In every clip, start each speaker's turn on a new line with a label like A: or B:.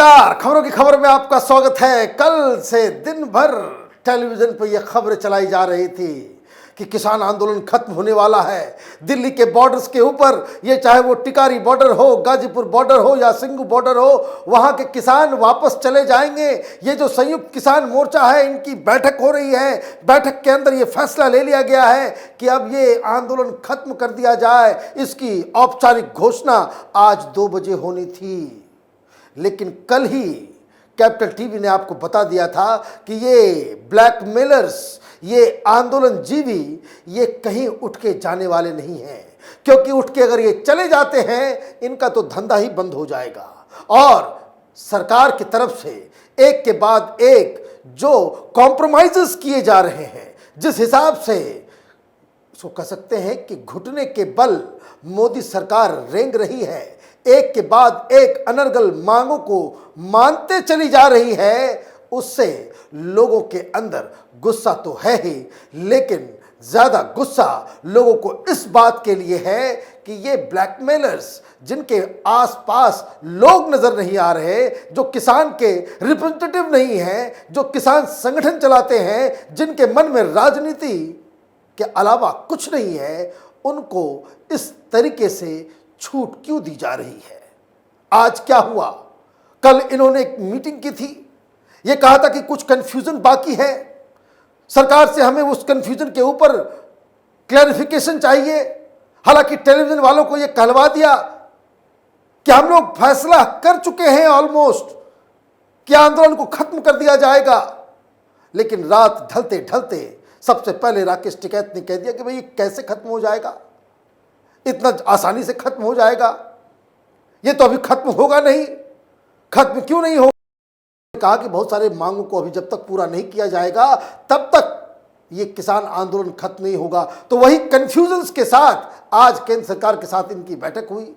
A: नमस्कार, खबरों की खबर में आपका स्वागत है। कल से दिन भर टेलीविजन पर यह खबरें चलाई जा रही थी कि किसान आंदोलन खत्म होने वाला है। दिल्ली के बॉर्डर्स के ऊपर, ये चाहे वो टिकारी बॉर्डर हो, गाजीपुर बॉर्डर हो या सिंघू बॉर्डर हो, वहां के किसान वापस चले जाएंगे। ये जो संयुक्त किसान मोर्चा है, इनकी बैठक हो रही है। बैठक के अंदर ये फैसला ले लिया गया है कि अब ये आंदोलन खत्म कर दिया जाए। इसकी औपचारिक घोषणा आज 2 बजे होनी थी, लेकिन कल ही कैपिटल टीवी ने आपको बता दिया था कि ये ब्लैकमेलर्स, ये आंदोलनजीवी, ये कहीं उठ के जाने वाले नहीं हैं, क्योंकि उठ के अगर ये चले जाते हैं, इनका तो धंधा ही बंद हो जाएगा। और सरकार की तरफ से एक के बाद एक जो कॉम्प्रोमाइजेस किए जा रहे हैं, जिस हिसाब से इसको कह सकते हैं कि घुटने के बल मोदी सरकार रेंग रही है, एक के बाद एक अनर्गल मांगों को मानते चली जा रही है, उससे लोगों के अंदर गुस्सा तो है ही, लेकिन ज्यादा गुस्सा लोगों को इस बात के लिए है कि ये ब्लैकमेलर्स, जिनके आसपास लोग नजर नहीं आ रहे, जो किसान के रिप्रेजेंटेटिव नहीं हैं, जो किसान संगठन चलाते हैं, जिनके मन में राजनीति के अलावा कुछ नहीं है, उनको इस तरीके से छूट क्यों दी जा रही है। आज क्या हुआ? कल इन्होंने एक मीटिंग की थी, यह कहा था कि कुछ कंफ्यूजन बाकी है, सरकार से हमें उस कंफ्यूजन के ऊपर क्लैरिफिकेशन चाहिए। हालांकि टेलीविजन वालों को यह कहलवा दिया कि हम लोग फैसला कर चुके हैं ऑलमोस्ट कि आंदोलन को खत्म कर दिया जाएगा। लेकिन रात ढलते ढलते सबसे पहले राकेश टिकैत ने कह दिया कि भाई ये कैसे खत्म हो जाएगा, इतना आसानी से खत्म हो जाएगा, ये तो अभी खत्म होगा नहीं। खत्म क्यों नहीं होगा? कहा कि बहुत सारे मांगों को अभी जब तक पूरा नहीं किया जाएगा, तब तक ये किसान आंदोलन खत्म नहीं होगा। तो वही कंफ्यूजन्स के साथ आज केंद्र सरकार के साथ इनकी बैठक हुई,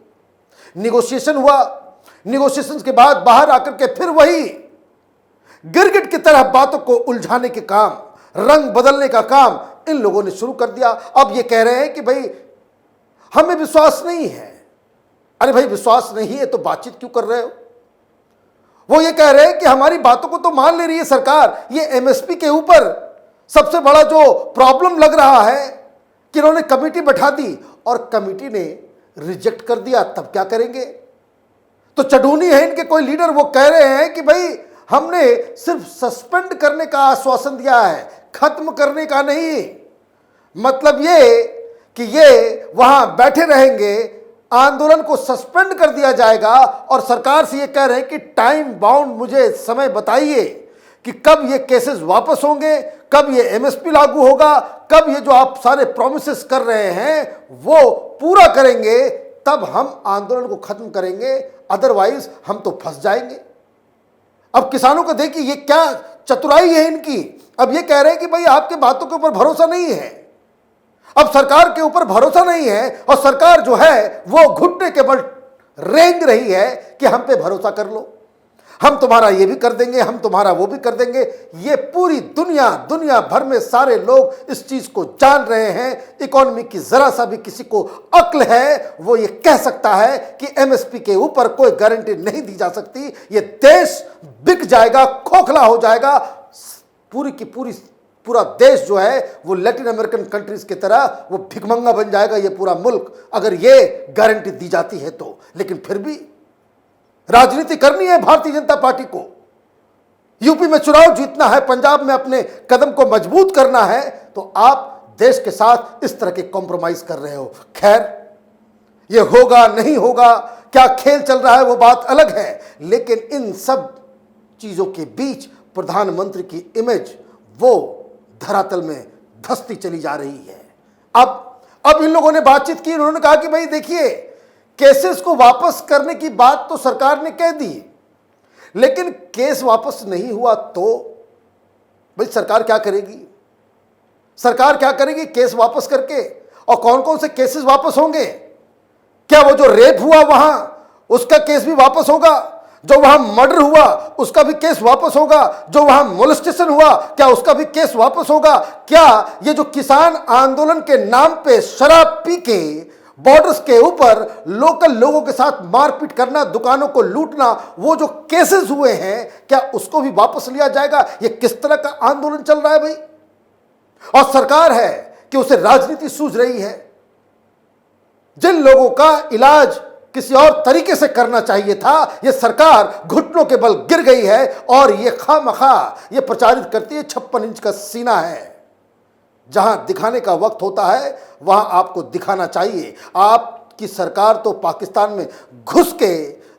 A: निगोशिएशन हुआ। निगोशिएशन के बाद बाहर आकर के फिर वही गिरगिट की तरह बातों को उलझाने के काम, रंग बदलने का काम इन लोगों ने शुरू कर दिया। अब ये कह रहे हैं कि भाई हमें विश्वास नहीं है। अरे भाई, विश्वास नहीं है तो बातचीत क्यों कर रहे हो? वो ये कह रहे हैं कि हमारी बातों को तो मान ले रही है सरकार। ये एमएसपी के ऊपर सबसे बड़ा जो प्रॉब्लम लग रहा है कि इन्होंने कमेटी बैठा दी और कमेटी ने रिजेक्ट कर दिया, तब क्या करेंगे? तो चढ़ूनी है इनके कोई लीडर, वो कह रहे हैं कि भाई हमने सिर्फ सस्पेंड करने का आश्वासन दिया है, खत्म करने का नहीं। मतलब ये कि ये वहां बैठे रहेंगे, आंदोलन को सस्पेंड कर दिया जाएगा और सरकार से ये कह रहे हैं कि टाइम बाउंड मुझे समय बताइए कि कब ये केसेस वापस होंगे, कब ये एमएसपी लागू होगा, कब ये जो आप सारे प्रॉमिसेस कर रहे हैं वो पूरा करेंगे, तब हम आंदोलन को खत्म करेंगे, अदरवाइज हम तो फंस जाएंगे। अब किसानों को देखिए ये क्या चतुराई है इनकी। अब ये कह रहे हैं कि भाई आपके बातों के ऊपर भरोसा नहीं है, अब सरकार के ऊपर भरोसा नहीं है, और सरकार जो है वो घुटने के बल रेंग रही है कि हम पे भरोसा कर लो, हम तुम्हारा ये भी कर देंगे, हम तुम्हारा वो भी कर देंगे। ये पूरी दुनिया भर में सारे लोग इस चीज को जान रहे हैं। इकोनॉमी की जरा सा भी किसी को अक्ल है, वो ये कह सकता है कि एमएसपी के ऊपर कोई गारंटी नहीं दी जा सकती। ये देश बिक जाएगा, खोखला हो जाएगा। पूरी की पूरा देश जो है वो लैटिन अमेरिकन कंट्रीज की तरह वो भिखमंगा बन जाएगा, ये पूरा मुल्क, अगर ये गारंटी दी जाती है तो। लेकिन फिर भी राजनीति करनी है भारतीय जनता पार्टी को। यूपी में चुनाव जीतना है, पंजाब में अपने कदम को मजबूत करना है, तो आप देश के साथ इस तरह के कॉम्प्रोमाइज कर रहे हो। खैर, ये होगा नहीं होगा, क्या खेल चल रहा है वो बात अलग है, लेकिन इन सब चीजों के बीच प्रधानमंत्री की इमेज वो धरातल में धंसती चली जा रही है। अब इन लोगों ने बातचीत की, उन्होंने कहा कि भाई देखिए, केसेस को वापस करने की बात तो सरकार ने कह दी, लेकिन केस वापस नहीं हुआ तो भाई सरकार क्या करेगी? सरकार क्या करेगी केस वापस करके? और कौन कौन से केसेस वापस होंगे? क्या वो जो रेप हुआ वहां उसका केस भी वापस होगा? जो वहां मर्डर हुआ उसका भी केस वापस होगा? जो वहां मोलेस्टेशन हुआ क्या उसका भी केस वापस होगा? क्या ये जो किसान आंदोलन के नाम पे शराब पी के बॉर्डर्स के ऊपर लोकल लोगों के साथ मारपीट करना, दुकानों को लूटना, वो जो केसेस हुए हैं, क्या उसको भी वापस लिया जाएगा? ये किस तरह का आंदोलन चल रहा है भाई? और सरकार है कि उसे राजनीति सूझ रही है। जिन लोगों का इलाज किसी और तरीके से करना चाहिए था, यह सरकार घुटनों के बल गिर गई है और यह खामखा ये प्रचारित करती है 56 इंच का सीना है। जहां दिखाने का वक्त होता है वहां आपको दिखाना चाहिए। आपकी सरकार तो पाकिस्तान में घुस के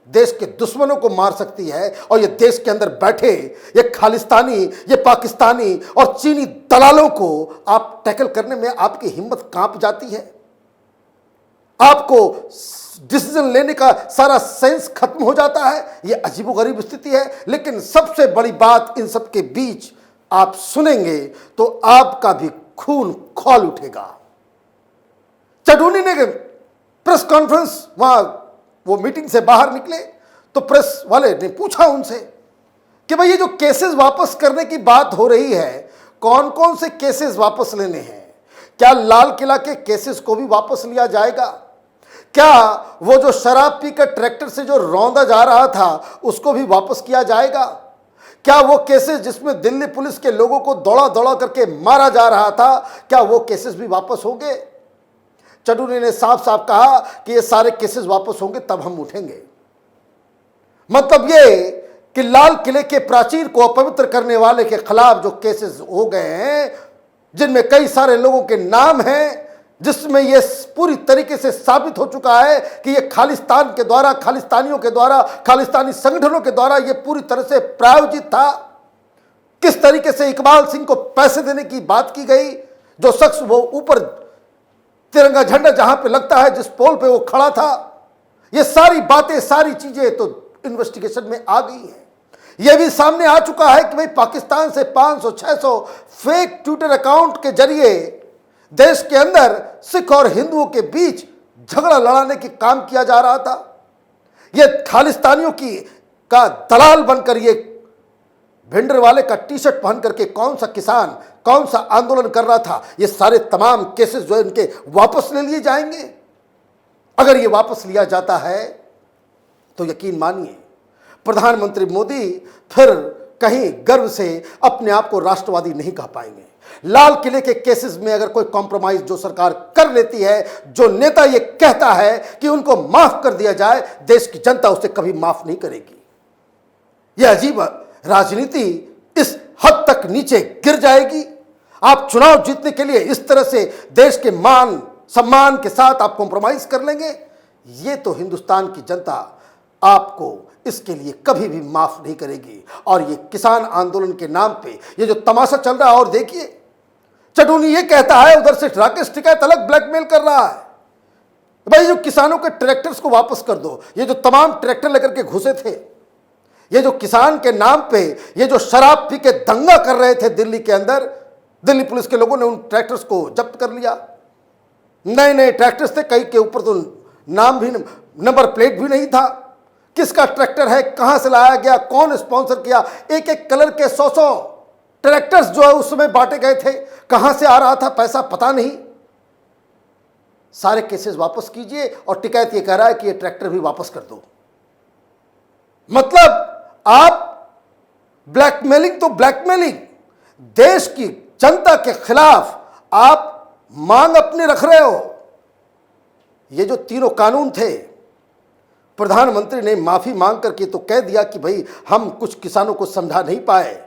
A: देश के दुश्मनों को मार सकती है, और ये देश के अंदर बैठे ये खालिस्तानी, ये पाकिस्तानी और चीनी दलालों को आप टैकल करने में आपकी हिम्मत कांप जाती है। आपको डिसीजन लेने का सारा सेंस खत्म हो जाता है। यह अजीबोगरीब स्थिति है। लेकिन सबसे बड़ी बात, इन सब के बीच आप सुनेंगे तो आपका भी खून खौल उठेगा। चडूनी ने प्रेस कॉन्फ्रेंस, वहां वो मीटिंग से बाहर निकले तो प्रेस वाले ने पूछा उनसे कि भाई ये जो केसेस वापस करने की बात हो रही है, कौन कौन से केसेस वापस लेने हैं? क्या लाल किला के केसेस को भी वापस लिया जाएगा? क्या वो जो शराब पीकर ट्रैक्टर से जो रौंदा जा रहा था उसको भी वापस किया जाएगा? क्या वो केसेस जिसमें दिल्ली पुलिस के लोगों को दौड़ा दौड़ा करके मारा जा रहा था, क्या वो केसेस भी वापस होंगे? चडूनी ने साफ साफ कहा कि ये सारे केसेस वापस होंगे तब हम उठेंगे। मतलब ये कि लाल किले के प्राचीर को अपवित्र करने वाले के खिलाफ जो केसेस हो गए हैं, जिनमें कई सारे लोगों के नाम हैं, जिसमें यह पूरी तरीके से साबित हो चुका है कि यह खालिस्तान के द्वारा, खालिस्तानियों के द्वारा, खालिस्तानी संगठनों के द्वारा यह पूरी तरह से प्रायोजित था। किस तरीके से इकबाल सिंह को पैसे देने की बात की गई, जो शख्स वो ऊपर तिरंगा झंडा जहां पे लगता है, जिस पोल पे वो खड़ा था, ये सारी बातें, सारी चीजें तो इन्वेस्टिगेशन में आ गई हैं। यह भी सामने आ चुका है कि भाई पाकिस्तान से 500-600 फेक ट्विटर अकाउंट के जरिए देश के अंदर सिख और हिंदुओं के बीच झगड़ा लड़ाने की काम किया जा रहा था। यह खालिस्तानियों की का दलाल बनकर, ये भिंडर वाले का टी शर्ट पहन करके कौन सा किसान, कौन सा आंदोलन कर रहा था, ये सारे तमाम केसेस जो है इनके वापस ले लिए जाएंगे। अगर ये वापस लिया जाता है तो यकीन मानिए प्रधानमंत्री मोदी फिर कहीं गर्व से अपने आप को राष्ट्रवादी नहीं कह पाएंगे। लाल किले के केसेस में अगर कोई कॉम्प्रोमाइज जो सरकार कर लेती है, जो नेता ये कहता है कि उनको माफ कर दिया जाए, देश की जनता उसे कभी माफ नहीं करेगी। यह अजीब राजनीति इस हद तक नीचे गिर जाएगी। आप चुनाव जीतने के लिए इस तरह से देश के मान सम्मान के साथ आप कॉम्प्रोमाइज कर लेंगे, ये तो हिंदुस्तान की जनता आपको इसके लिए कभी भी माफ नहीं करेगी। और ये किसान आंदोलन के नाम पे ये जो तमाशा चल रहा है, और देखिए चडूनी ये कहता है, उधर से राकेश टिकैत अलग ब्लैकमेल कर रहा है, भाई जो किसानों के ट्रैक्टर्स को वापस कर दो। ये जो तमाम ट्रैक्टर लेकर के घुसे थे, ये जो किसान के नाम पे ये जो शराब पी के दंगा कर रहे थे दिल्ली के अंदर, दिल्ली पुलिस के लोगों ने उन ट्रैक्टर्स को जब्त कर लिया। नए नए ट्रैक्टर्स थे, कई के ऊपर तो नाम भी, नंबर प्लेट भी नहीं था। किसका ट्रैक्टर है, कहां से लाया गया, कौन स्पॉन्सर किया, एक एक कलर के 100 ट्रैक्टर्स जो है उस समय बांटे गए थे, कहां से आ रहा था पैसा पता नहीं। सारे केसेस वापस कीजिए, और टिकैत ये कह रहा है कि ये ट्रैक्टर भी वापस कर दो। मतलब आप ब्लैकमेलिंग तो ब्लैकमेलिंग, देश की जनता के खिलाफ आप मांग अपने रख रहे हो। ये जो तीनों कानून थे, प्रधानमंत्री ने माफी मांग करके तो कह दिया कि भाई हम कुछ किसानों को समझा नहीं पाए।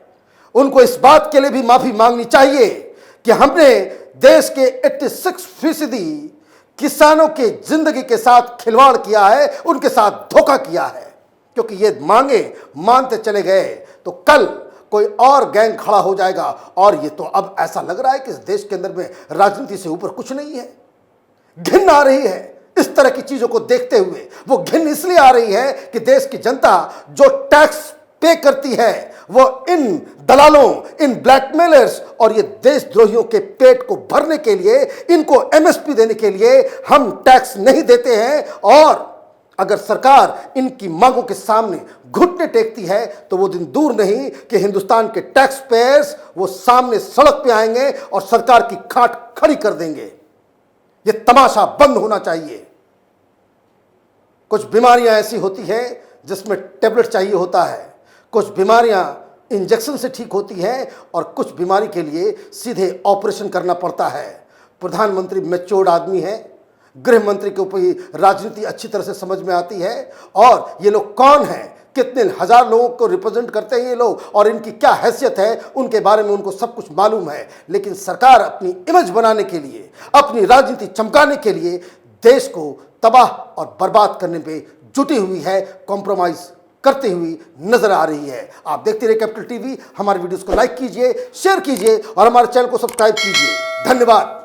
A: उनको इस बात के लिए भी माफी मांगनी चाहिए कि हमने देश के 86% किसानों के जिंदगी के साथ खिलवाड़ किया है, उनके साथ धोखा किया है। क्योंकि ये मांगे मानते चले गए तो कल कोई और गैंग खड़ा हो जाएगा। और ये तो अब ऐसा लग रहा है कि इस देश के अंदर में राजनीति से ऊपर कुछ नहीं है। घिन आ रही है इस तरह की चीजों को देखते हुए। वो घिन इसलिए आ रही है कि देश की जनता जो टैक्स पे करती है, वो इन दलालों, इन ब्लैकमेलर्स और ये देशद्रोहियों के पेट को भरने के लिए, इनको एमएसपी देने के लिए हम टैक्स नहीं देते हैं। और अगर सरकार इनकी मांगों के सामने घुटने टेकती है तो वो दिन दूर नहीं कि हिंदुस्तान के टैक्स पेयर्स वो सामने सड़क पे आएंगे और सरकार की खाट खड़ी कर देंगे। ये तमाशा बंद होना चाहिए। कुछ बीमारियां ऐसी होती हैं जिसमें टेबलेट चाहिए होता है, कुछ बीमारियां इंजेक्शन से ठीक होती हैं और कुछ बीमारी के लिए सीधे ऑपरेशन करना पड़ता है। प्रधानमंत्री मैच्योर्ड आदमी है, गृह मंत्री के ऊपर राजनीति अच्छी तरह से समझ में आती है और ये लोग कौन हैं, कितने हजार लोगों को रिप्रेजेंट करते हैं ये लोग और इनकी क्या हैसियत है उनके बारे में उनको सब कुछ मालूम है। लेकिन सरकार अपनी इमेज बनाने के लिए, अपनी राजनीति चमकाने के लिए देश को तबाह और बर्बाद करने पे जुटी हुई है, कॉम्प्रोमाइज करती हुई नजर आ रही है। आप देखते रहिए कैपिटल टीवी। हमारे वीडियोस को लाइक कीजिए, शेयर कीजिए और हमारे चैनल को सब्सक्राइब कीजिए। धन्यवाद।